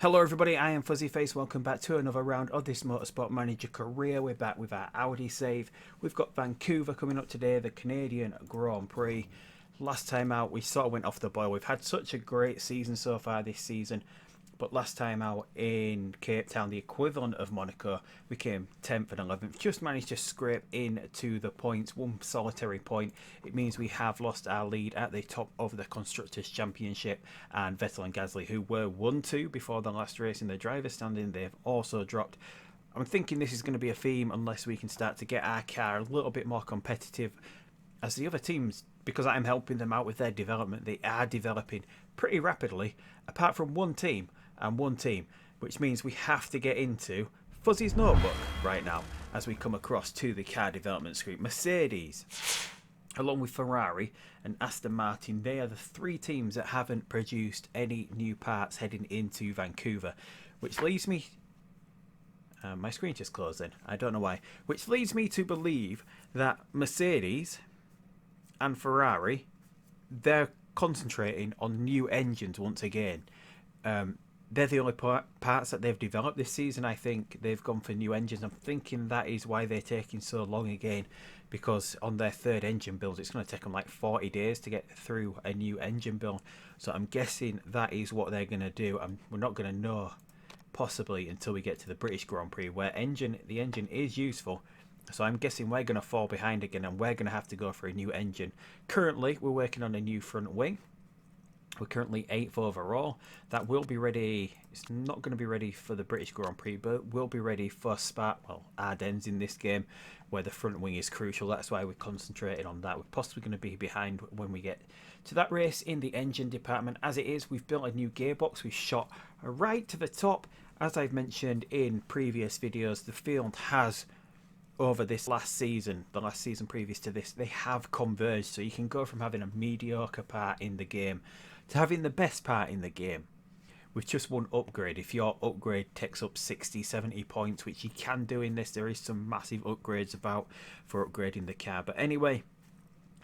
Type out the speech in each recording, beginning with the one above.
Hello everybody, I am Fuzzy Face. Welcome back to another round of this Motorsport Manager career. We're back with our Audi save. We've got Vancouver coming up today, the Canadian Grand Prix. Last time out we sort of went off the boil. We've had such a great season so far this season, but last time out in Cape Town, the equivalent of Monaco, we came 10th and 11th. Just managed to scrape into the points, one solitary point. It means we have lost our lead at the top of the Constructors' Championship, and Vettel and Gasly, who were 1-2 before the last race in the driver's standing, they've also dropped. I'm thinking this is going to be a theme unless we can start to get our car a little bit more competitive, as the other teams, because I'm helping them out with their development, they are developing pretty rapidly, apart from one team, which means we have to get into Fuzzy's notebook right now as we come across to the car development screen. Mercedes, along with Ferrari and Aston Martin, they are the three teams that haven't produced any new parts heading into Vancouver, which leads me... my screen just closed then, I don't know why. Which leads me to believe that Mercedes and Ferrari, they're concentrating on new engines once again. They're the only parts that they've developed this season. I think they've gone for new engines. I'm thinking that is why they're taking so long again, because on their third engine build, it's going to take them like 40 days to get through a new engine build. So I'm guessing that is what they're going to do. We're not going to know possibly until we get to the British Grand Prix, where the engine is useful. So I'm guessing we're going to fall behind again, and we're going to have to go for a new engine. Currently, we're working on a new front wing. We're currently 8th overall. That will be ready. It's not going to be ready for the British Grand Prix, but will be ready for Ardennes in this game, where the front wing is crucial. That's why we're concentrating on that. We're possibly going to be behind when we get to that race in the engine department. As it is, we've built a new gearbox. We've shot right to the top. As I've mentioned in previous videos, the field has, over this last season, the last season previous to this, they have converged. So you can go from having a mediocre part in the game to having the best part in the game with just one upgrade. If your upgrade takes up 60-70 points, which you can do in this, there is some massive upgrades about for upgrading the car. But anyway,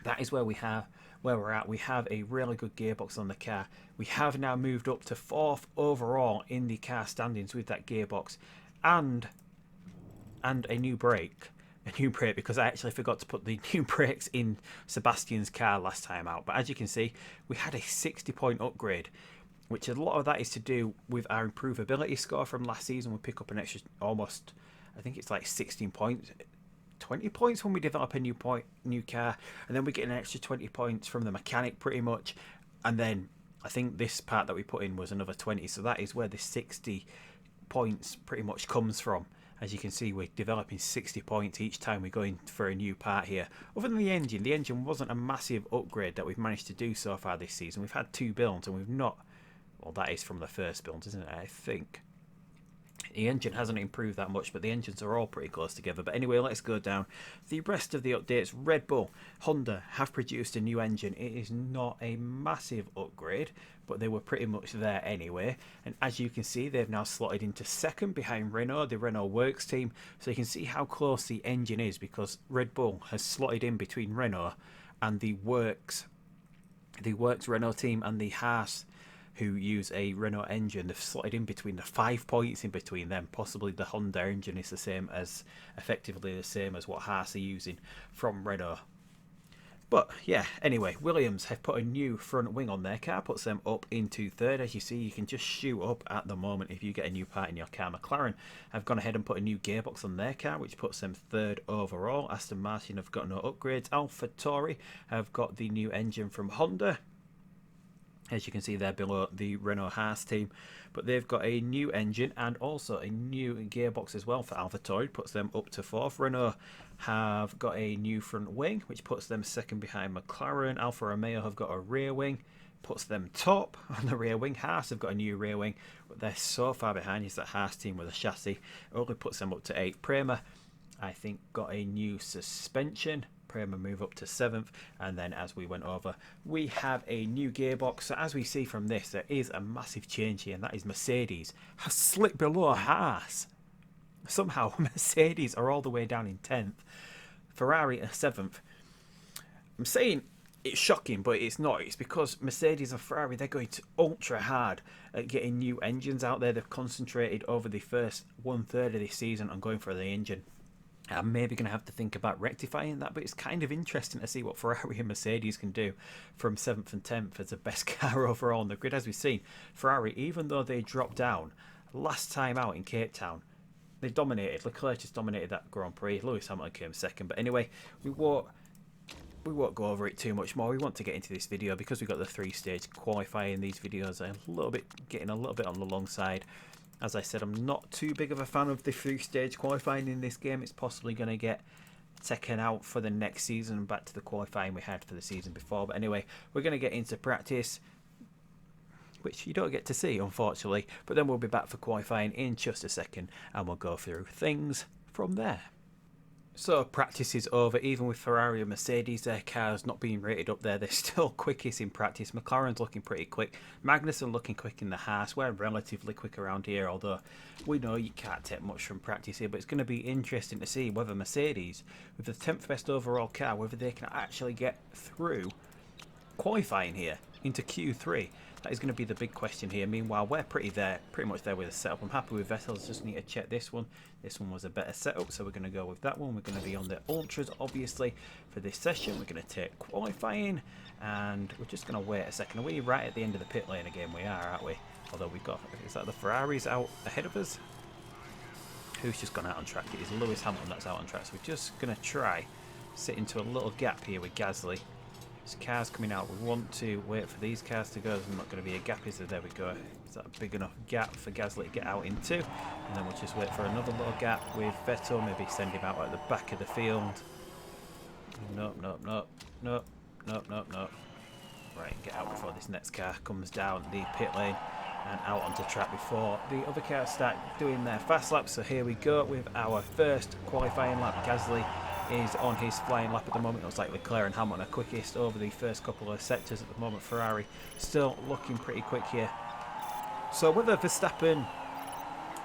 that is where we're at. We have a really good gearbox on the car. We have now moved up to 4th overall in the car standings with that gearbox, and a new brake. Because I actually forgot to put the new brakes in Sebastian's car last time out. But as you can see, we had a 60-point upgrade, which a lot of that is to do with our improvability score from last season. We pick up an extra almost, I think it's like 16 points, 20 points when we develop a new car, and then we get an extra 20 points from the mechanic pretty much, and then I think this part that we put in was another 20, so that is where the 60 points pretty much comes from. As you can see, we're developing 60 points each time we go in for a new part here. Other than the engine wasn't a massive upgrade that we've managed to do so far this season. We've had 2 builds and we've not... Well, that is from the first build, isn't it? I think. The engine hasn't improved that much, but the engines are all pretty close together. But anyway, let's go down the rest of the updates. Red Bull, Honda have produced a new engine. It is not a massive upgrade, but they were pretty much there anyway. And as you can see, they've now slotted into 2nd behind Renault, the Renault Works team. So you can see how close the engine is, because Red Bull has slotted in between Renault and the Works Renault team, and the Haas, who use a Renault engine. They've slotted in between the 5 points in between them. Possibly the Honda engine is effectively the same as what Haas are using from Renault. But yeah, anyway, Williams have put a new front wing on their car, puts them up into 3rd. As you see, you can just shoot up at the moment if you get a new part in your car. McLaren have gone ahead and put a new gearbox on their car, which puts them 3rd overall. Aston Martin have got no upgrades. AlphaTauri have got the new engine from Honda. As you can see, they're below the Renault Haas team, but they've got a new engine and also a new gearbox as well for AlphaTauri, puts them up to 4th. Renault have got a new front wing, which puts them 2nd behind McLaren. Alfa Romeo have got a rear wing, puts them top on the rear wing. Haas have got a new rear wing, but they're so far behind. Is that Haas team with a chassis, only puts them up to 8th. Prema, I think, got a new suspension. Prema move up to 7th, and then as we went over, we have a new gearbox. So as we see from this, there is a massive change here, and that is Mercedes has slipped below Haas. Somehow Mercedes are all the way down in 10th, Ferrari are 7th. I'm saying it's shocking, but it's not. It's because Mercedes and Ferrari, they're going to ultra hard at getting new engines out there. They've concentrated over the first 1/3 of this season on going for the engine. I'm maybe going to have to think about rectifying that, but it's kind of interesting to see what Ferrari and Mercedes can do from 7th and 10th as the best car overall on the grid. As we've seen, Ferrari, even though they dropped down last time out in Cape Town, they dominated. Leclerc just dominated that Grand Prix. Lewis Hamilton came second. But anyway, we won't go over it too much more. We want to get into this video because we've got the 3-stage qualifying. These videos are getting a little bit on the long side. As I said, I'm not too big of a fan of the 3-stage qualifying in this game. It's possibly going to get taken out for the next season and back to the qualifying we had for the season before. But anyway, we're going to get into practice, which you don't get to see, unfortunately. But then we'll be back for qualifying in just a second, and we'll go through things from there. So practice is over. Even with Ferrari and Mercedes, their cars not being rated up there, they're still quickest in practice. McLaren's looking pretty quick. Magnussen looking quick in the Haas. We're relatively quick around here, although we know you can't take much from practice here. But it's going to be interesting to see whether Mercedes, with the 10th best overall car, whether they can actually get through qualifying here into Q3. That is going to be the big question here. Meanwhile, we're pretty much there with the setup. I'm happy with Vettel's. Just need to check this one. This one was a better setup, so we're going to go with that one. We're going to be on the Ultras, obviously, for this session. We're going to take qualifying, and we're just going to wait a second. Are we right at the end of the pit lane again? We are, aren't we? Although we've got, is that the Ferraris out ahead of us? Who's just gone out on track? It is Lewis Hamilton that's out on track. So we're just going to try sit into a little gap here with Gasly. Cars coming out. We want to wait for these cars to go. There's not going to be a gap, is there? There we go. Is that a big enough gap for Gasly to get out into? And then we'll just wait for another little gap with Vettel. Maybe send him out at the back of the field. Nope. Right, get out before this next car comes down the pit lane and out onto track before the other cars start doing their fast laps. So here we go with our first qualifying lap. Gasly is on his flying lap at the moment. It looks like Leclerc and Hamilton are quickest over the first couple of sectors at the moment. Ferrari still looking pretty quick here. So whether Verstappen,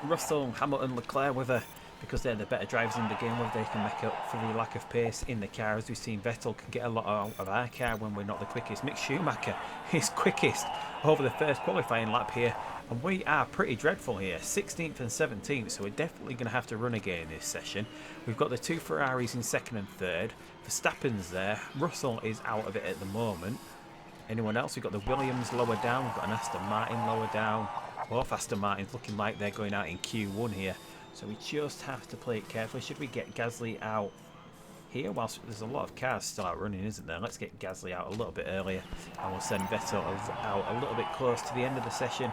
Russell, Hamilton, Leclerc, whether because they're the better drivers in the game, whether they can make up for the lack of pace in the car. As we've seen, Vettel can get a lot out of our car when we're not the quickest. Mick Schumacher is quickest over the first qualifying lap here, and we are pretty dreadful here, 16th and 17th, so we're definitely going to have to run again in this session. We've got the two Ferraris in second and third. Verstappen's there. Russell is out of it at the moment. Anyone else? We've got the Williams lower down. We've got an Aston Martin lower down. Both Aston Martins looking like they're going out in Q1 here. So we just have to play it carefully. Should we get Gasly out here? Whilst there's a lot of cars still out running, isn't there? Let's get Gasly out a little bit earlier. And we'll send Vettel out a little bit close to the end of the session.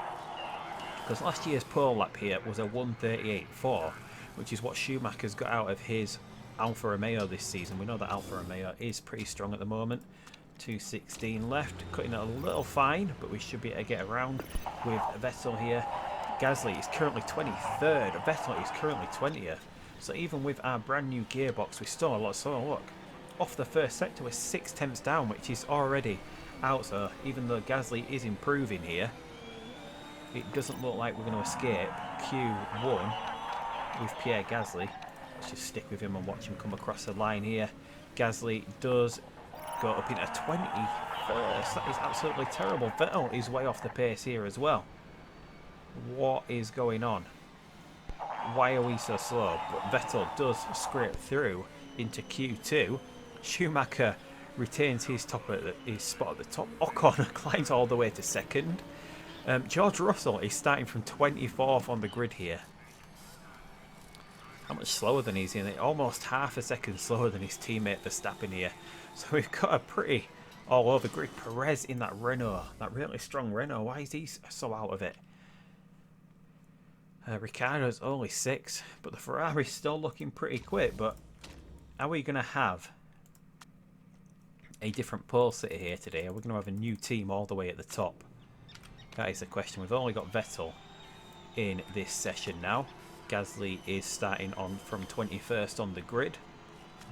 Because last year's pole lap here was a 1:38.4, which is what Schumacher's got out of his Alfa Romeo this season. We know that Alfa Romeo is pretty strong at the moment. 2:16 left, cutting it a little fine, but we should be able to get around with Vettel here. Gasly is currently 23rd, Vettel is currently 20th. So even with our brand new gearbox, we still a lot. So look, off the first sector we're 6 tenths down, which is already out. So even though Gasly is improving here, it doesn't look like we're going to escape Q1 with Pierre Gasly. Let's just stick with him and watch him come across the line here. Gasly does go up into 21st. That is absolutely terrible. Vettel is way off the pace here as well. What is going on? Why are we so slow? But Vettel does scrape through into Q2. Schumacher retains his spot at the top. Ocon climbs all the way to second. George Russell is starting from 24th on the grid here. How much slower than he's in it? Almost half a second slower than his teammate Verstappen here. So we've got a pretty all over grid. Perez in that Renault, that really strong Renault. Why is he so out of it? Ricciardo's only 6, but the Ferrari's still looking pretty quick. But are we going to have a different pole sitter here today? Are we going to have a new team all the way at the top? That is the question. We've only got Vettel in this session now. Gasly is starting on from 21st on the grid.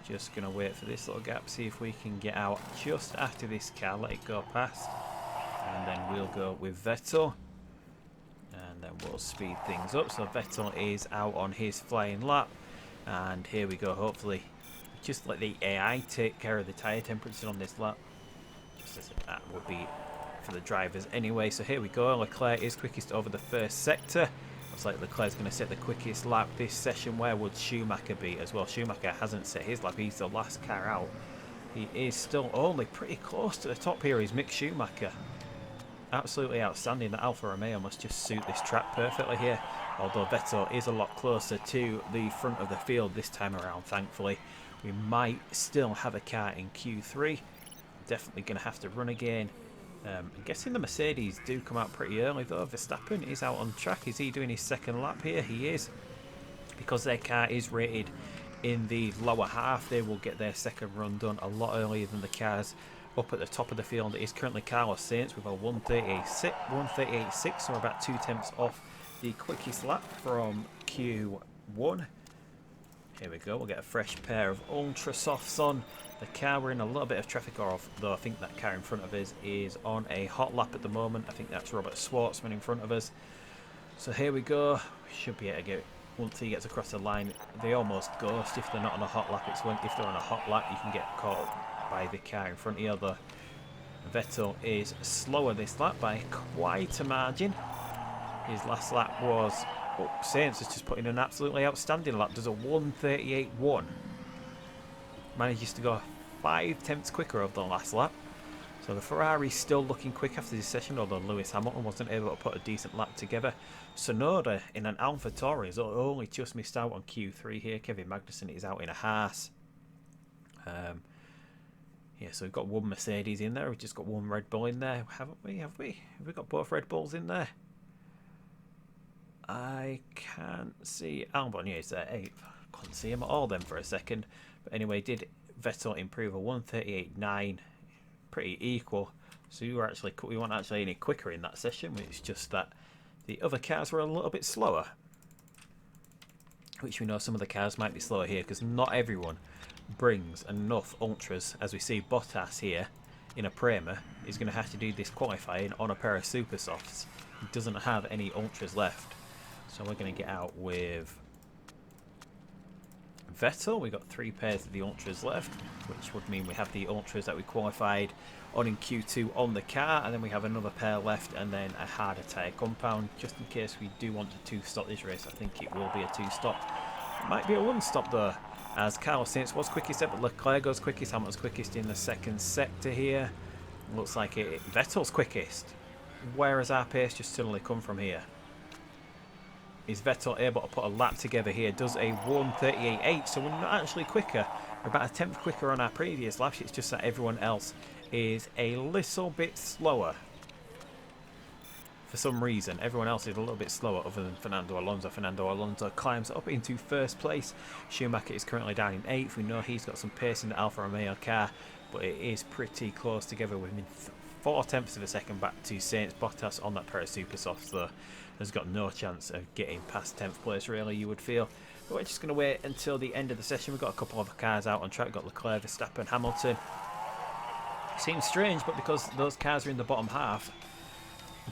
Just going to wait for this little gap, see if we can get out just after this car, let it go past. And then we'll go with Vettel. And then we'll speed things up. So Vettel is out on his flying lap. And here we go, hopefully. Just let the AI take care of the tyre temperature on this lap. laps as that would be for the drivers anyway. So here we go. Leclerc is quickest over the first sector. Looks like Leclerc's going to set the quickest lap this session. Where would Schumacher be as well? Schumacher hasn't set his lap. He's the last car out. He is still only pretty close to the top here. Is Mick Schumacher. Absolutely outstanding. The Alfa Romeo must just suit this track perfectly here. Although Vettel is a lot closer to the front of the field this time around, thankfully. We might still have a car in Q3. Definitely going to have to run again. I'm guessing the Mercedes do come out pretty early though. Verstappen is out on track. Is he doing his second lap here? He is. Because their car is rated in the lower half, they will get their second run done a lot earlier than the cars up at the top of the field. It is currently Carlos Sainz with a 1:38.6, so we're about 2 tenths off the quickest lap from Q1. Here we go, we'll get a fresh pair of Ultra Softs on the car. We're in a little bit of traffic, although I think that car in front of us is on a hot lap at the moment. I think that's Robert Schwartzman in front of us. So here we go, we should be able to get, once he gets across the line, they almost ghost if they're not on a hot lap. It's when, if they're on a hot lap, you can get caught by the car in front of you. Although Vettel is slower this lap by quite a margin. His last lap was, oh, Sainz has just put in an absolutely outstanding lap. Does a 1:38.1. Manages to go 5 tenths quicker over the last lap. So the Ferrari's still looking quick after this session, although Lewis Hamilton wasn't able to put a decent lap together. Tsunoda in an Alfa Tauri has only just missed out on Q3 here. Kevin Magnussen is out in a Haas. Yeah, so we've got one Mercedes in there. We've just got one Red Bull in there, haven't we? Have we got both Red Bulls in there? I can't see Albon. Yeah, he's there 8th. Couldn't see him at all then for a second. But anyway, did Vettel improve a 1:38.9? Pretty equal. So we weren't actually any quicker in that session. It's just that the other cars were a little bit slower. Which we know some of the cars might be slower here because not everyone brings enough ultras. As we see Bottas here in a Prema is going to have to do this qualifying on a pair of super softs. He doesn't have any ultras left. So we're going to get out with Vettel. We've got 3 pairs of the ultras left, which would mean we have the ultras that we qualified on in Q2 on the car, and then we have another pair left, and then a harder tyre compound just in case we do want to 2-stop this race. I think it will be a 2-stop. It might be a 1-stop though, as Carlos Sainz was quickest, but Leclerc goes quickest. Hamilton's quickest in the second sector here. Looks like Vettel's quickest. Where has our pace just suddenly come from here? Is Vettel able to put a lap together here? Does a 1:38.8, so we're not actually quicker. We're about a tenth quicker on our previous laps. It's just that everyone else is a little bit slower. For some reason, everyone else is a little bit slower other than Fernando Alonso. Fernando Alonso climbs up into first place. Schumacher is currently down in 8th. We know he's got some pace in the Alfa Romeo car, but it is pretty close together within 4 tenths of a second back to Sainz. Bottas on that pair of super softs though has got no chance of getting past 10th place really, you would feel. But we're just going to wait until the end of the session. We've got a couple of cars out on track. We've got Leclerc, Verstappen, Hamilton. Seems strange, but because those cars are in the bottom half,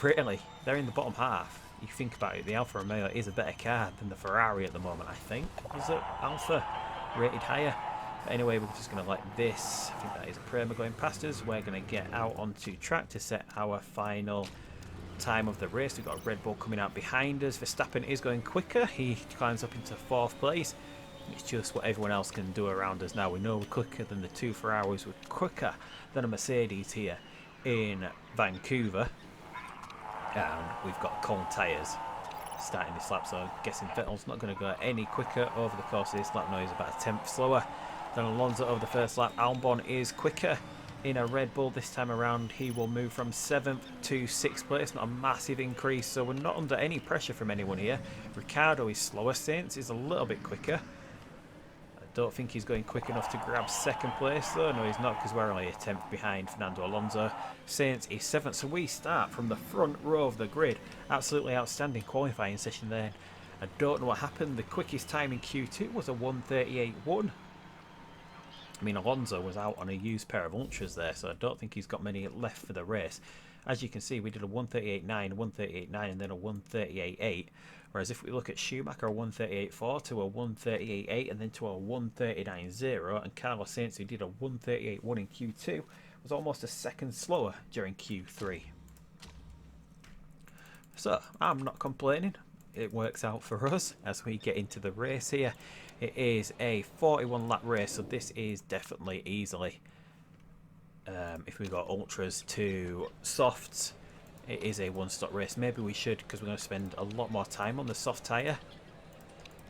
really, they're in the bottom half. You think about it, the Alfa Romeo is a better car than the Ferrari at the moment, I think. Is it Alfa rated higher? But anyway, we're just going to let this, I think that is a Prema going past us. We're going to get out onto track to set our final time of the race. We've got a Red Bull coming out behind us. Verstappen is going quicker. He climbs up into 4th place. It's just what everyone else can do around us now. We know we're quicker than the 2 Ferraris. We're quicker than a Mercedes here in Vancouver. And we've got cold tyres starting this lap, so I'm guessing Vettel's not going to go any quicker over the course of this lap. No, he's about a tenth slower than Alonso over the first lap. Albon is quicker in a Red Bull this time around. He will move from 7th to 6th place, not a massive increase, so we're not under any pressure from anyone here. Ricciardo is slower. Sainz is a little bit quicker. I don't think he's going quick enough to grab 2nd place though. No, he's not, because we're only a tenth behind Fernando Alonso. Sainz is 7th, so we start from the front row of the grid. Absolutely outstanding qualifying session there. I don't know what happened. The quickest time in Q2 was a 1:38.1. I mean, Alonso was out on a used pair of ultras there, so I don't think he's got many left for the race. As you can see, we did a 1:38.9, 1:38.9, and then a 1:38.8. Whereas if we look at Schumacher, a 1:38.4 to a 1:38.8, and then to a 1:39.0, and Carlos Sainz, who did a 1:38.1 in Q2, was almost a second slower during Q3. So I'm not complaining. It works out for us as we get into the race here. It is a 41 lap race, so this is definitely easily, if we got ultras to softs, it is a one-stop race. Maybe we should, because we're going to spend a lot more time on the soft tyre.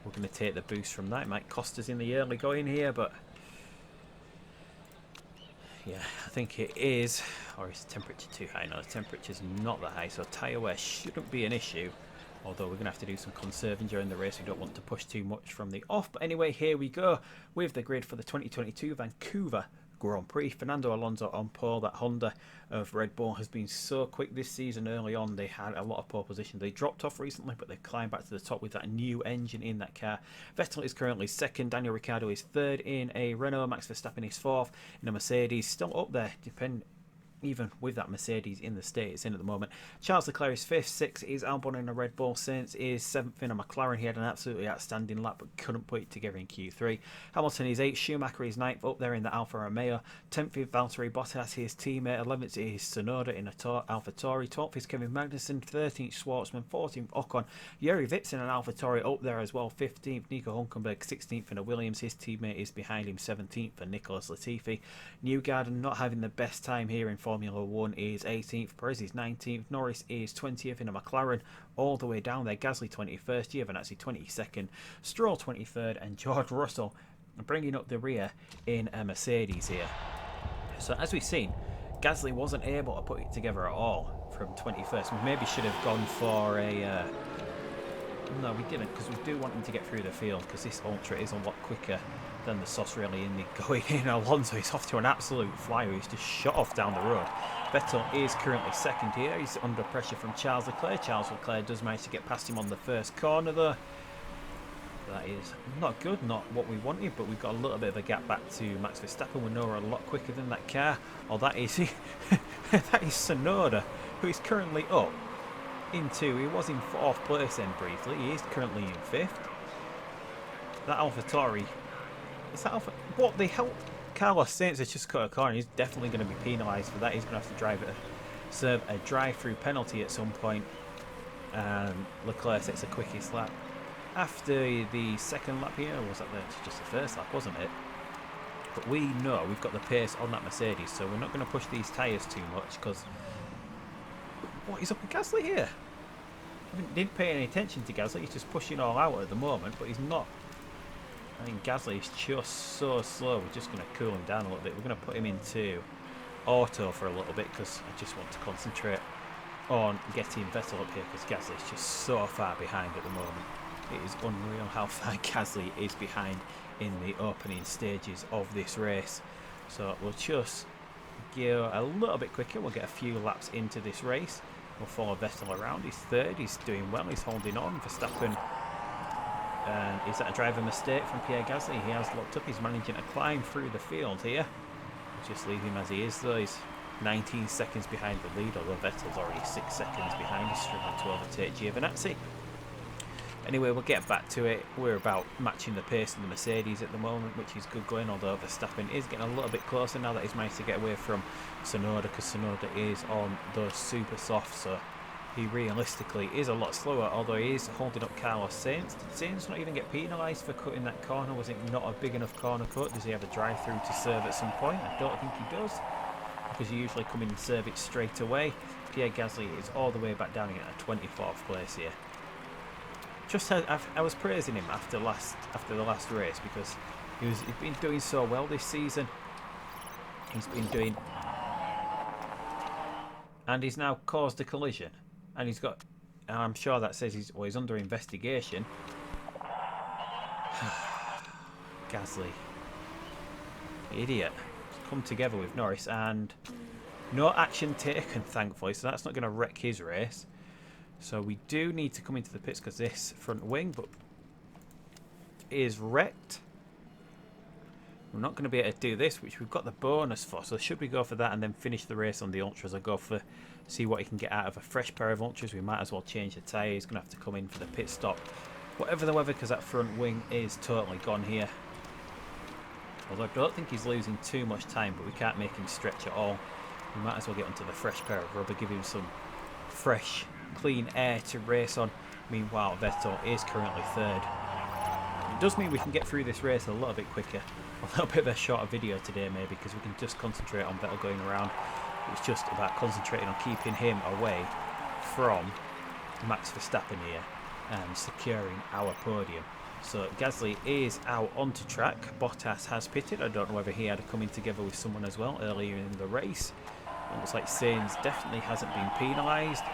We're going to take the boost from that. It might cost us in the early going here, but yeah, I think it is. Or is the temperature too high? No, the temperature's not that high, so tyre wear shouldn't be an issue. Although we're going to have to do some conserving during the race. We don't want to push too much from the off. But anyway, here we go with the grid for the 2022 Vancouver Grand Prix. Fernando Alonso on pole. That Honda of Red Bull has been so quick this season. Early on, they had a lot of pole position. They dropped off recently, but they've climbed back to the top with that new engine in that car. Vettel is currently second. Daniel Ricciardo is third in a Renault. Max Verstappen is fourth in a Mercedes. Still up there, even with that Mercedes in the state it's in at the moment. Charles Leclerc is 5th, 6th is Albon in a Red Bull. Sainz is 7th in a McLaren. He had an absolutely outstanding lap but couldn't put it together in Q3. Hamilton is 8th, Schumacher is 9th up there in the Alfa Romeo. 10th is Valtteri Bottas, his teammate. 11th is Tsunoda in a AlphaTauri. 12th is Kevin Magnussen. 13th Schwartzman. 14th Ocon. Yuri Vips in an AlphaTauri up there as well. 15th Nico Hulkenberg. 16th in a Williams. His teammate is behind him. 17th for Nicholas Latifi. Newgarden not having the best time here in Formula 1 is 18th, Perez is 19th, Norris is 20th in a McLaren, all the way down there. Gasly 21st, Giovinazzi 22nd, Stroll 23rd, and George Russell bringing up the rear in a Mercedes here. So as we've seen, Gasly wasn't able to put it together at all from 21st. We maybe should have gone for a... no, we didn't, because we do want him to get through the field, because this Ultra is a lot quicker than the sauce really in the going in. Alonso is off to an absolute flyer. He's just shot off down the road. Vettel is currently second here. He's under pressure from Charles Leclerc. Charles Leclerc does manage to get past him on the first corner though. That is not good, not what we wanted, but we've got a little bit of a gap back to Max Verstappen. We know we're a lot quicker than that car. Oh, that is that is Tsunoda, who is currently up into, he was in 4th place then briefly. He is currently in 5th. That AlphaTauri, is that Alpha? What the hell? Carlos Sainz has just cut a corner. He's definitely going to be penalised for that. He's going to have to serve a drive-through penalty at some point. Leclerc sets the quickest lap. After the second lap here, or was that just the first lap, wasn't it? But we know we've got the pace on that Mercedes, so we're not going to push these tyres too much, because... What, he's up with Gasly here? I didn't pay any attention to Gasly. He's just pushing all out at the moment, but he's not... I think Gasly is just so slow. We're just going to cool him down a little bit. We're going to put him into auto for a little bit, because I just want to concentrate on getting Vettel up here, because Gasly is just so far behind at the moment. It is unreal how far Gasly is behind in the opening stages of this race. So we'll just go a little bit quicker. We'll get a few laps into this race. We'll follow Vettel around. He's third. He's doing well. He's holding on. Verstappen. Is that a driver mistake from Pierre Gasly? He has locked up. He's managing to climb through the field here. We'll just leave him as he is though. He's 19 seconds behind the lead, although Vettel's already 6 seconds behind. He's struggling to overtake Giovinazzi. Anyway, we'll get back to it. We're about matching the pace of the Mercedes at the moment, which is good going, although Verstappen is getting a little bit closer now that he's managed to get away from Tsunoda, because Tsunoda is on those super softs, so he realistically is a lot slower, although he is holding up Carlos Sainz. Did Sainz not even get penalised for cutting that corner? Was it not a big enough corner cut? Does he have a drive-through to serve at some point? I don't think he does, because you usually come in and serve it straight away. Pierre Gasly is all the way back down again at 24th place here. Just I was praising him after the last race, because he's been doing so well this season. He's been doing, and he's now caused a collision, and he's got. I'm sure that says he's under investigation. Gasly, idiot, he's come together with Norris, and no action taken, thankfully. So that's not going to wreck his race. So we do need to come into the pits, because this front wing is wrecked. We're not going to be able to do this, which we've got the bonus for. So should we go for that and then finish the race on the Ultras, or go for see what he can get out of a fresh pair of Ultras? We might as well change the tyre. He's going to have to come in for the pit stop, whatever the weather, because that front wing is totally gone here. Although I don't think he's losing too much time, but we can't make him stretch at all. We might as well get onto the fresh pair of rubber, give him some fresh, clean air to race on. Meanwhile, Vettel is currently third. It does mean we can get through this race a little bit quicker. A little bit of a shorter video today maybe, because we can just concentrate on Vettel going around. It's just about concentrating on keeping him away from Max Verstappen here and securing our podium. So Gasly is out onto track. Bottas has pitted. I don't know whether he had a coming together with someone as well earlier in the race. It looks like Sainz definitely hasn't been penalised.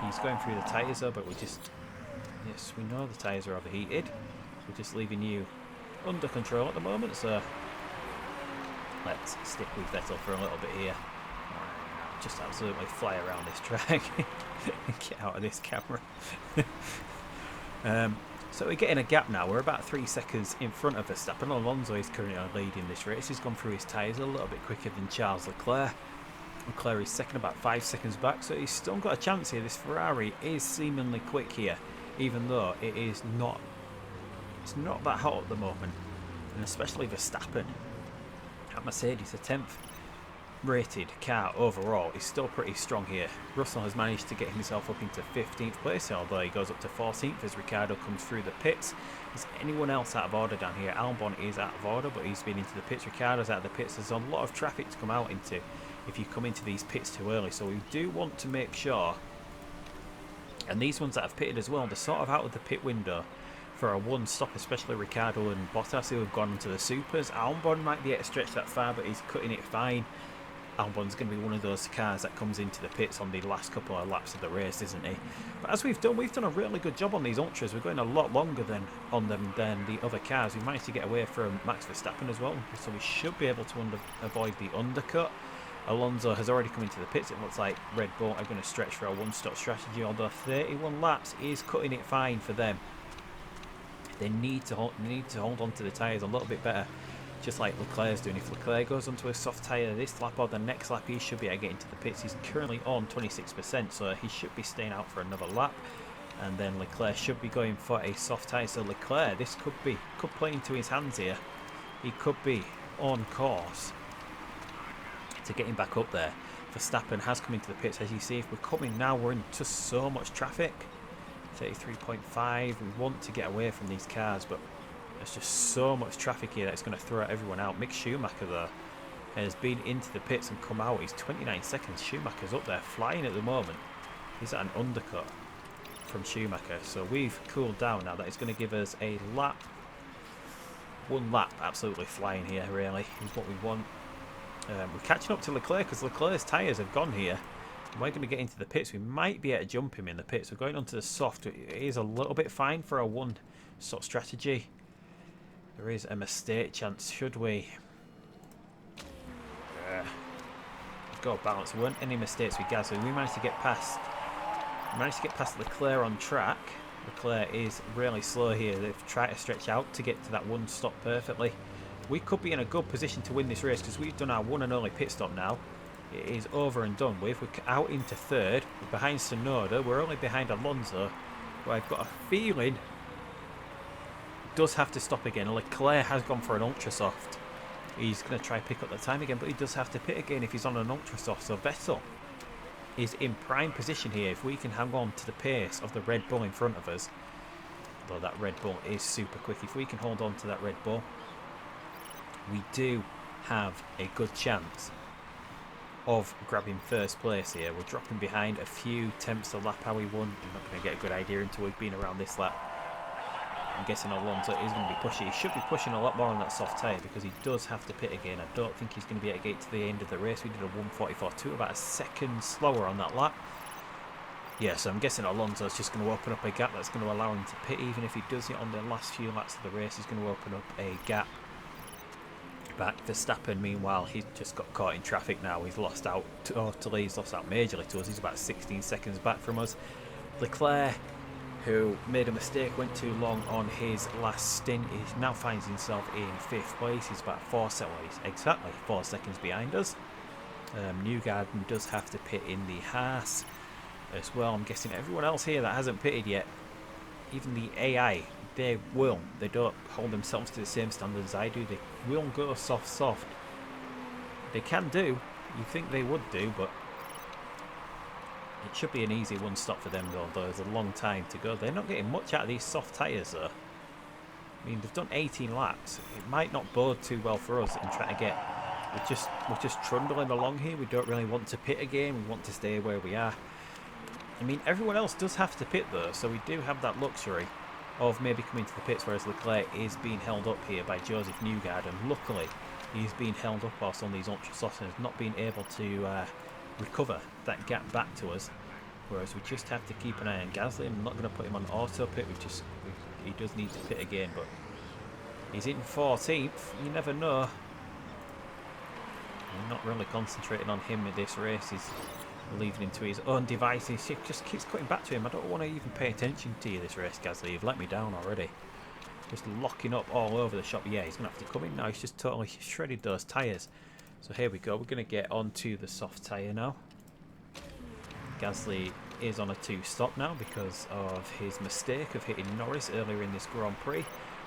He's going through the tyres though, but yes, we know the tyres are overheated. We're just leaving you under control at the moment, so let's stick with Vettel for a little bit here. Just absolutely fly around this track. Get out of this camera. So we're getting a gap now. We're about 3 seconds in front of Verstappen. Alonso is currently leading this race. He's gone through his tyres a little bit quicker than Charles Leclerc. Leclerc is second, about 5 seconds back, so he's still got a chance here. This Ferrari is seemingly quick here, even though it is not. It's not that hot at the moment, and especially Verstappen. At Mercedes, a 10th rated car overall is still pretty strong here. Russell has managed to get himself up into 15th place, although he goes up to 14th as Ricciardo comes through the pits. Is anyone else out of order down here? Albon is out of order, but he's been into the pits. Ricciardo's out of the pits. There's a lot of traffic to come out into if you come into these pits too early, so we do want to make sure, and these ones that have pitted as well, they're sort of out of the pit window for a one stop, especially Ricciardo and Bottas, who have gone into the supers. Albon might be able to stretch that far, but he's cutting it fine. Albon's going to be one of those cars that comes into the pits on the last couple of laps of the race, isn't he? But as we've done a really good job on these ultras. We're going a lot longer on them than the other cars. We managed to get away from Max Verstappen as well, so we should be able to avoid the undercut. Alonso has already come into the pits. It looks like Red Bull are going to stretch for a one-stop strategy, although 31 laps is cutting it fine for them. They need to hold on to the tyres a little bit better, just like Leclerc's doing. If Leclerc goes onto a soft tyre this lap or the next lap, he should be able to get into the pits. He's currently on 26%, so he should be staying out for another lap. And then Leclerc should be going for a soft tyre. So Leclerc, this could play into his hands here. He could be on course to getting back up there. Verstappen has come into the pits. As you see, if we're coming now, we're into so much traffic. 33.5. We want to get away from these cars, but there's just so much traffic here that it's going to throw everyone out. Mick Schumacher, though, has been into the pits and come out. He's 29 seconds. Schumacher's up there flying at the moment. He's at an undercut from Schumacher. So we've cooled down now. That is going to give us a lap. One lap absolutely flying here, really, is what we want. We're catching up to Leclerc because Leclerc's tyres have gone here. We're going to get into the pits. We might be able to jump him in the pits. We're going onto the soft. It is a little bit fine for a one-stop strategy. There is a mistake chance. Should we? We've got to balance. There weren't any mistakes with Gasly. We managed to get past. Leclerc on track. Leclerc is really slow here. They've tried to stretch out to get to that one stop perfectly. We could be in a good position to win this race because we've done our one and only pit stop now. It is over and done with. We're out into third. We're behind Tsunoda. We're only behind Alonso, who I've got a feeling does have to stop again. Leclerc has gone for an ultra soft. He's going to try and pick up the time again, but he does have to pit again if he's on an ultra soft. So Vettel is in prime position here if we can hang on to the pace of the Red Bull in front of us. Though that Red Bull is super quick. If we can hold on to that Red Bull, we do have a good chance of grabbing first place here. We're dropping behind a few tenths a lap how we won. I'm not going to get a good idea until we've been around this lap. I'm guessing Alonso is going to be pushing. He should be pushing a lot more on that soft tyre because he does have to pit again. I don't think he's going to be able to get to the end of the race. We did a 1:44.2, about a second slower on that lap. Yeah, so I'm guessing Alonso's just going to open up a gap that's going to allow him to pit. Even if he does it on the last few laps of the race, he's going to open up a gap. But Verstappen, meanwhile, he's just got caught in traffic now. He's lost out totally. He's lost out majorly to us. He's about 16 seconds back from us. Leclerc, who made a mistake, went too long on his last stint, he now finds himself in 5th place. He's about 4 seconds behind us. Newgarden does have to pit in the Haas as well. I'm guessing everyone else here that hasn't pitted yet, even the AI, they don't hold themselves to the same standards as I do. They will go soft. They can do. You think they would do, but it should be an easy one stop for them, though. There's a long time to go. They're not getting much out of these soft tyres, though. I mean, they've done 18 laps. It might not bode too well for us in trying to get... We're just trundling along here. We don't really want to pit again. We want to stay where we are. I mean, everyone else does have to pit, though, so we do have that luxury of maybe coming to the pits, whereas Leclerc is being held up here by Joseph Newgarden. Luckily, he's being held up whilst on these ultra softs and has not been able to recover that gap back to us. Whereas we just have to keep an eye on Gasly. I'm not going to put him on auto pit. He does need to pit again, but he's in 14th. You never know. I'm not really concentrating on him in this race. He's leaving him to his own devices. He just keeps cutting back to him. I don't want to even pay attention to you this race, Gasly. You've let me down already. Just locking up all over the shop. Yeah, he's going to have to come in now. He's just totally shredded those tyres. So here we go. We're going to get onto the soft tyre now. Gasly is on a 2-stop now because of his mistake of hitting Norris earlier in this Grand Prix.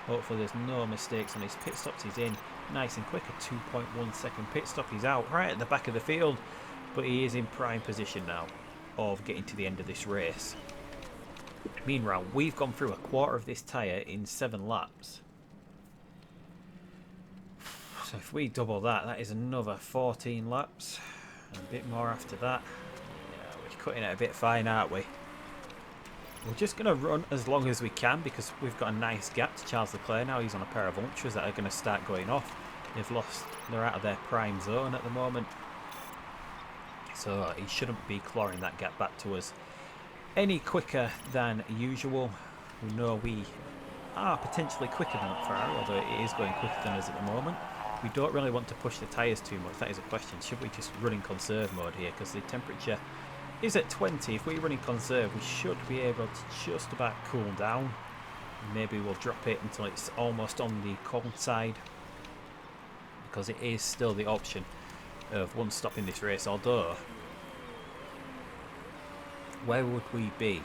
Hopefully there's no mistakes on his pit stops. He's in nice and quick, a 2.1 second pit stop. He's out right at the back of the field, but he is in prime position now of getting to the end of this race. Meanwhile, we've gone through a quarter of this tyre in 7 laps. So if we double that, that is another 14 laps. And a bit more after that. Yeah, we're cutting it a bit fine, aren't we? We're just going to run as long as we can because we've got a nice gap to Charles Leclerc now. He's on a pair of ultras that are going to start going off. They're out of their prime zone at the moment. So he shouldn't be clawing that gap back to us any quicker than usual. We know we are potentially quicker than Ferrari, although it is going quicker than us at the moment. We don't really want to push the tyres too much. That is a question. Should we just run in conserve mode here? Because the temperature is at 20. If we run in conserve, we should be able to just about cool down. Maybe we'll drop it until it's almost on the cold side, because it is still the option of one stop in this race. Although, where would we be?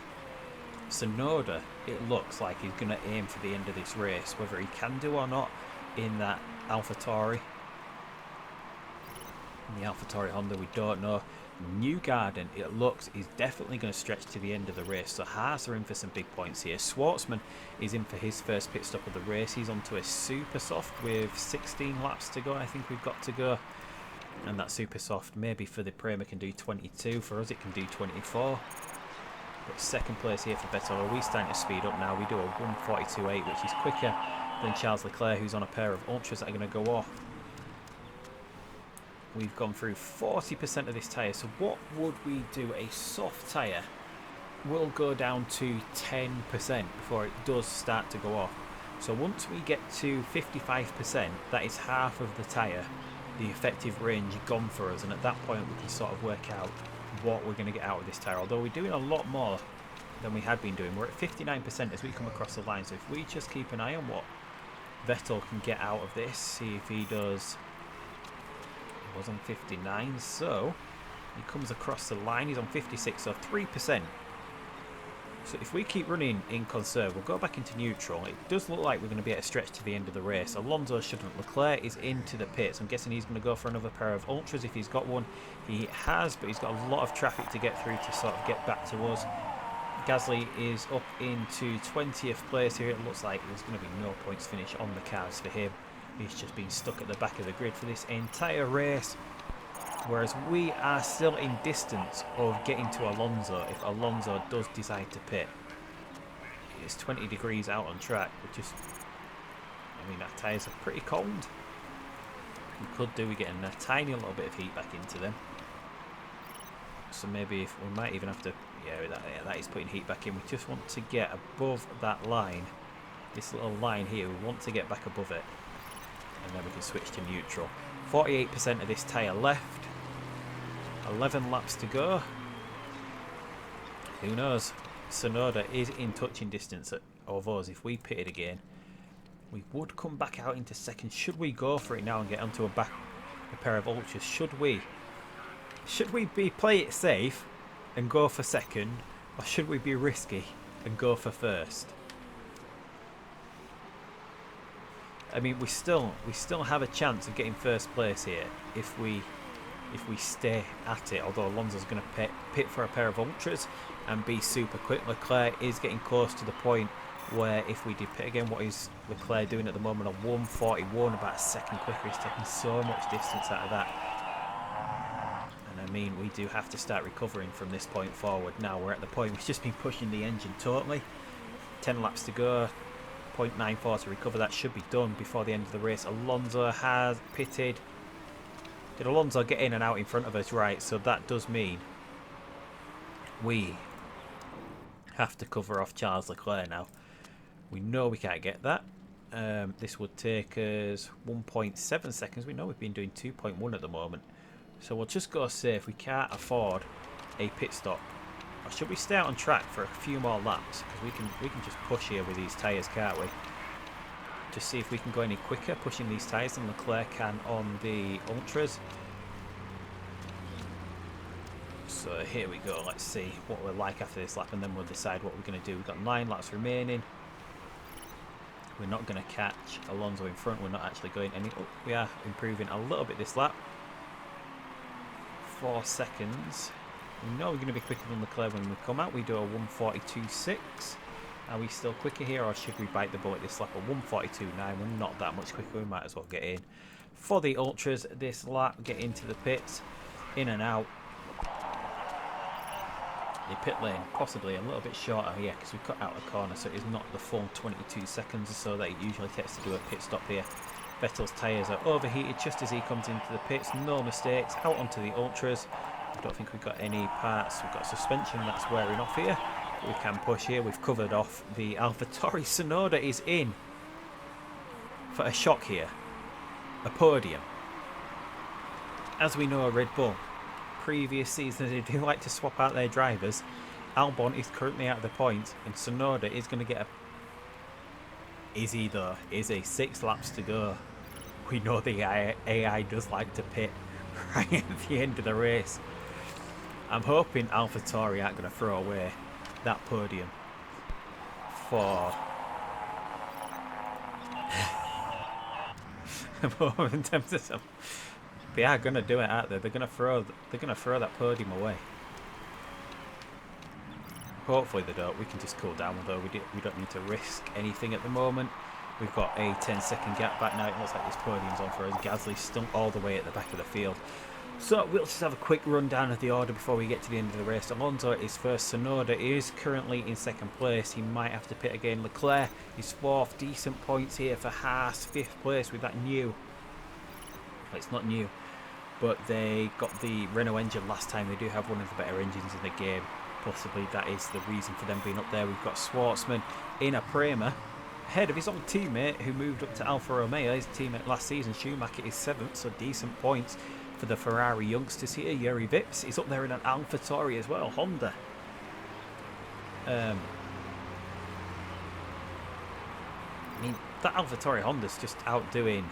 Tsunoda, it looks like he's going to aim for the end of this race, whether he can do or not in that AlphaTauri. In the AlphaTauri Honda, we don't know. Newgarden, it looks, is definitely going to stretch to the end of the race. So Haas are in for some big points here. Schwartzman is in for his first pit stop of the race. He's onto a super soft with 16 laps to go. I think we've got to go. And that super soft, maybe for the Prema can do 22. For us, it can do 24. But second place here for Vettel. We're starting to speed up now. We do a 1:42.8, which is quicker than Charles Leclerc, who's on a pair of ultras that are going to go off. We've gone through 40% of this tyre. So what would we do? A soft tyre will go down to 10% before it does start to go off. So once we get to 55%, that is half of the tyre, the effective range gone for us. And at that point, we can sort of work out what we're going to get out of this tyre. Although we're doing a lot more than we had been doing. We're at 59% as we come across the line. So if we just keep an eye on what Vettel can get out of this, see if he does... was on 59, so he comes across the line. He's on 56, so 3%. So if we keep running in conserve, we'll go back into neutral. It does look like we're going to be at a stretch to the end of the race. Alonso shouldn't. Leclerc is into the pits. I'm guessing he's going to go for another pair of ultras if he's got one. He has, but he's got a lot of traffic to get through to sort of get back to us. Gasly is up into 20th place here. It looks like there's going to be no points finish on the cards for him. He's just been stuck at the back of the grid for this entire race. Whereas we are still in distance of getting to Alonso if Alonso does decide to pit. It's 20 degrees out on track, which is... I mean, our tyres are pretty cold. We could do with getting a tiny little bit of heat back into them. So maybe if we might even have to... Yeah, that is putting heat back in. We just want to get above that line. This little line here, we want to get back above it. And then we can switch to neutral. 48% of this tyre left. 11 laps to go. Who knows? Tsunoda is in touching distance of us. If we pitted again, we would come back out into second. Should we go for it now and get onto a pair of ultras? Should we play it safe and go for second, or should we be risky and go for first? I mean, we still have a chance of getting first place here if we stay at it. Although Alonso's going to pit for a pair of ultras and be super quick. Leclerc is getting close to the point where if we did pit again, what is Leclerc doing at the moment? On 141, about a second quicker. He's taking so much distance out of that. And I mean, we do have to start recovering from this point forward. Now we're at the point we've just been pushing the engine totally. 10 laps to go. 0.94 to recover. That should be done before the end of the race. Alonso has pitted. Did Alonso get in and out in front of us? Right, so that does mean we have to cover off Charles Leclerc now. We know we can't get that. This would take us 1.7 seconds. We know we've been doing 2.1 at the moment. So we'll just go safe. We can't afford a pit stop. Or should we stay out on track for a few more laps? Because we can just push here with these tyres, can't we? Just see if we can go any quicker pushing these tyres than Leclerc can on the Ultras. So here we go. Let's see what we're like after this lap and then we'll decide what we're going to do. We've got 9 laps remaining. We're not going to catch Alonso in front. We're not actually going any... Oh, we are improving a little bit this lap. 4 seconds. We know we're going to be quicker than Leclerc when we come out. We do a 142.6. Are we still quicker here or should we bite the bullet this lap? A 142.9. We're not that much quicker. We might as well get in. For the Ultras this lap, get into the pits. In and out. The pit lane possibly a little bit shorter here because we cut out the corner, so it is not the full 22 seconds or so that it usually takes to do a pit stop here. Vettel's tyres are overheated just as he comes into the pits. No mistakes. Out onto the Ultras. I don't think we've got any parts. We've got suspension that's wearing off here. We can push here. We've covered off the AlphaTauri. Tsunoda is in for a shock here. A podium. As we know, Red Bull, previous seasons, they do like to swap out their drivers. Albon is currently out of the points, and Tsunoda is going to get a... Is he though? Is he 6 laps to go? We know the AI does like to pit right at the end of the race. I'm hoping AlphaTauri aren't going to throw away that podium for in terms of some. They are going to do it, aren't they? They're going to throw that podium away. Hopefully they don't. We can just cool down though. We don't need to risk anything at the moment. We've got a 10-second gap back now. It looks like this podium's on for us. Gasly's stunk all the way at the back of the field. So we'll just have a quick rundown of the order before we get to the end of the race. Alonso is first. Tsunoda is currently in second place. He might have to pit again. Leclerc is fourth. Decent points here for Haas. Fifth place with that new... Well, it's not new, but they got the Renault engine last time. They do have one of the better engines in the game. Possibly that is the reason for them being up there. We've got Schwartzman in a Prema, ahead of his old teammate who moved up to Alfa Romeo. His teammate last season, Schumacher, is 7th, so decent points for the Ferrari youngsters here. Yuri Vips is up there in an AlphaTauri as well. Honda. I mean, that AlphaTauri Honda's just outdoing...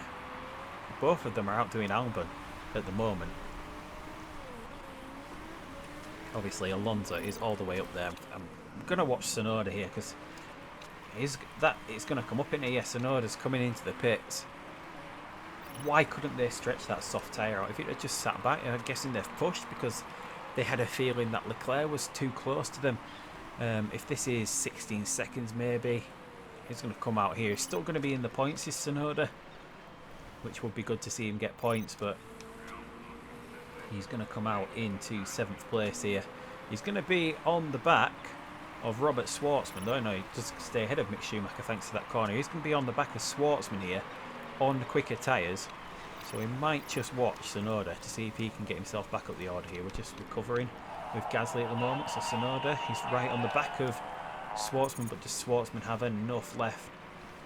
Both of them are outdoing Albon at the moment. Obviously, Alonso is all the way up there. I'm going to watch Tsunoda here because it's going to come up in here. Tsunoda's coming into the pits. Why couldn't they stretch that soft tyre out? If it had just sat back, I'm guessing they've pushed because they had a feeling that Leclerc was too close to them. If this is 16 seconds maybe, he's going to come out here. He's still going to be in the points, is Tsunoda, which would be good to see him get points, but he's going to come out into 7th place here. He's going to be on the back of Robert Schwartzman, though. No, he does stay ahead of Mick Schumacher thanks to that corner. He's going to be on the back of Schwartzman here on the quicker tyres. So we might just watch Tsunoda to see if he can get himself back up the order here. We're just recovering with Gasly at the moment. So Tsunoda, he's right on the back of Schwartzman, but does Schwartzman have enough left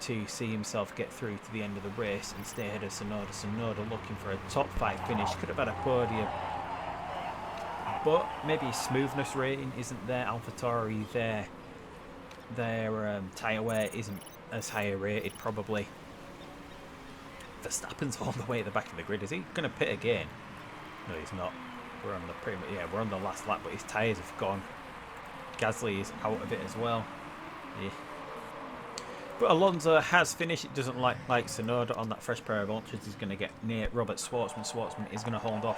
to see himself get through to the end of the race and stay ahead of Tsunoda? Tsunoda looking for a top 5 finish. Could have had a podium, but maybe his smoothness rating isn't there. AlphaTauri, their tyre wear isn't as high rated probably. Verstappen's all the way at the back of the grid. Is he going to pit again? No, he's not. We're on the last lap, but his tyres have gone. Gasly is out of it as well. Yeah. But Alonso has finished. It doesn't like Tsunoda on that fresh pair of ultras. He's going to get near Robert Schwartzman. Schwartzman is going to hold off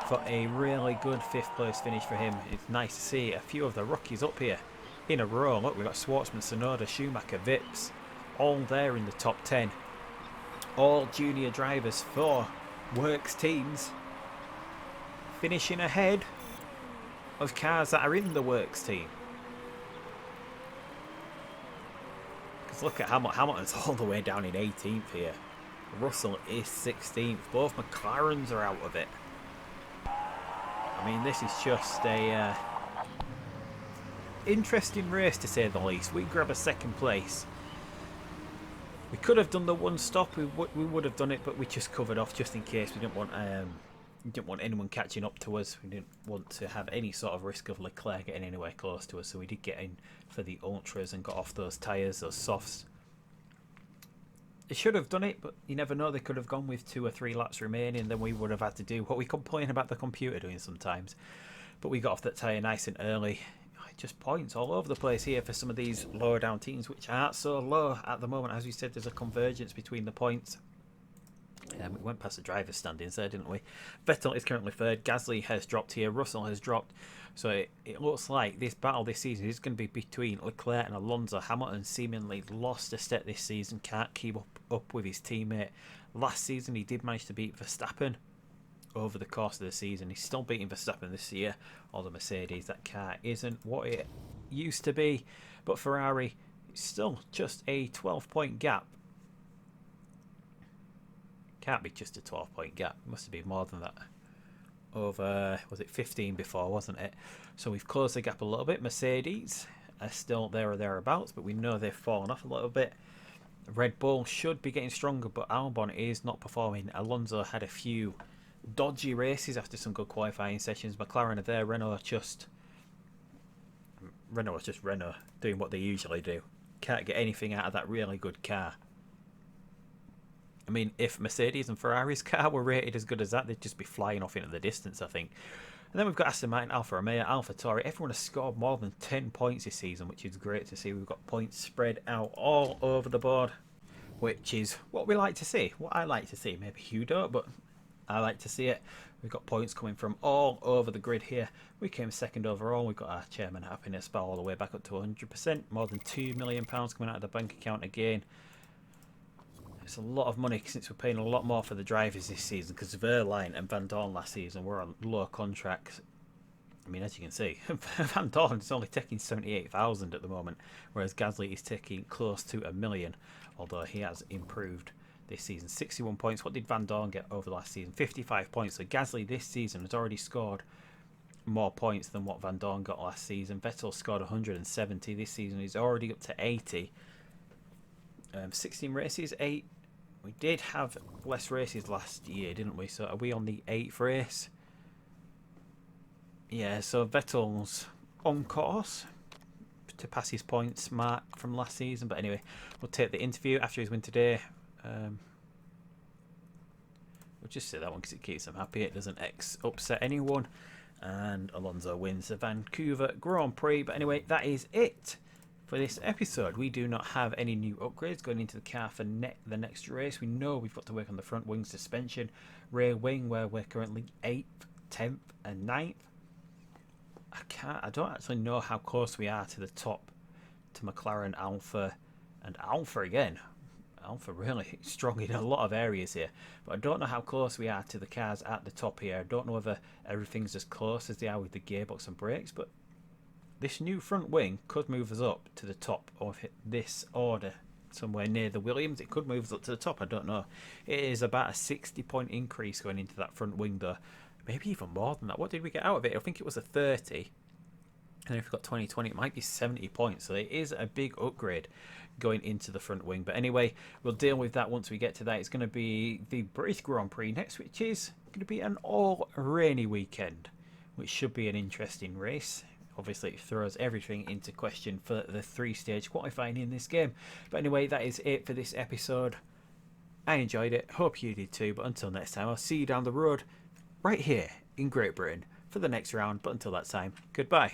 for a really good 5th place finish for him. It's nice to see a few of the rookies up here in a row. Look, we've got Schwartzman, Tsunoda, Schumacher, Vips, all there in the top 10. All junior drivers for works teams, finishing ahead of cars that are in the works team. Because look at Hamilton's all the way down in 18th here. Russell is 16th. Both McLarens are out of it. I mean, this is just a interesting race to say the least. We grab a 2nd place. We could have done the one stop. We would have done it, but we just covered off just in case. We didn't want anyone catching up to us. We didn't want to have any sort of risk of Leclerc getting anywhere close to us. So we did get in for the ultras and got off those tyres, those softs. They should have done it, but you never know. They could have gone with 2 or 3 laps remaining. Then we would have had to do what we complain about the computer doing sometimes. But we got off that tyre nice and early. Just points all over the place here for some of these lower down teams, which aren't so low at the moment. As we said, there's a convergence between the points. We went past the driver's standings there, didn't we? Vettel is currently 3rd. Gasly has dropped here. Russell has dropped. So it looks like this battle this season is going to be between Leclerc and Alonso. Hamilton seemingly lost a step this season. Can't keep up with his teammate. Last season he did manage to beat Verstappen over the course of the season. He's still beating Verstappen this year. Or the Mercedes, that car isn't what it used to be. But Ferrari, it's still just a 12-point gap. Can't be just a 12-point gap. It must have been more than that. Over, was it 15 before, wasn't it? So we've closed the gap a little bit. Mercedes are still there or thereabouts, but we know they've fallen off a little bit. Red Bull should be getting stronger, but Albon is not performing. Alonso had a few dodgy races after some good qualifying sessions. McLaren are there. Renault is just Renault doing what they usually do. Can't get anything out of that really good car. I mean, if Mercedes and Ferrari's car were rated as good as that, they'd just be flying off into the distance, I think. And then we've got Aston Martin, Alfa Romeo, AlphaTauri. Everyone has scored more than 10 points this season, which is great to see. We've got points spread out all over the board, which is what we like to see. What I like to see. Maybe you don't, but I like to see it. We've got points coming from all over the grid here. We came 2nd overall. We've got our chairman happiness bar all the way back up to 100%. More than £2 million coming out of the bank account again. It's a lot of money since we're paying a lot more for the drivers this season because Verline and Van Dorn last season were on low contracts. I mean, as you can see, Van Dorn is only taking 78,000 at the moment, whereas Gasly is taking close to $1 million, although he has improved this season. 61 points. What did Van Dorn get over last season? 55 points. So Gasly this season has already scored more points than what Van Dorn got last season. Vettel scored 170 this season. He's already up to 80. 16 races, 8. We did have less races last year, didn't we? So are we on the 8th race? Yeah, so Vettel's on course to pass his points mark from last season. But anyway, we'll take the interview after his win today. We'll just say that one because it keeps them happy. It doesn't upset anyone. And Alonso wins the Vancouver Grand Prix. But anyway, that is it for this episode. We do not have any new upgrades going into the car for the next race. We know we've got to work on the front wing suspension, rear wing, where we're currently 8th, 10th and 9th. I don't actually know how close we are to the top, to McLaren, Alfa, and Alfa again. Alfa really strong in a lot of areas here, but I don't know how close we are to the cars at the top here. I don't know whether everything's as close as they are with the gearbox and brakes, but this new front wing could move us up to the top of this order, somewhere near the Williams. It could move us up to the top, I don't know. It is about a 60-point increase going into that front wing though. Maybe even more than that. What did we get out of it? I think it was a 30. And if we've got 2020, it might be 70 points. So it is a big upgrade going into the front wing. But anyway, we'll deal with that once we get to that. It's going to be the British Grand Prix next, which is going to be an all-rainy weekend, which should be an interesting race. Obviously, it throws everything into question for the 3-stage qualifying in this game. But anyway, that is it for this episode. I enjoyed it. Hope you did too. But until next time, I'll see you down the road right here in Great Britain for the next round. But until that time, goodbye.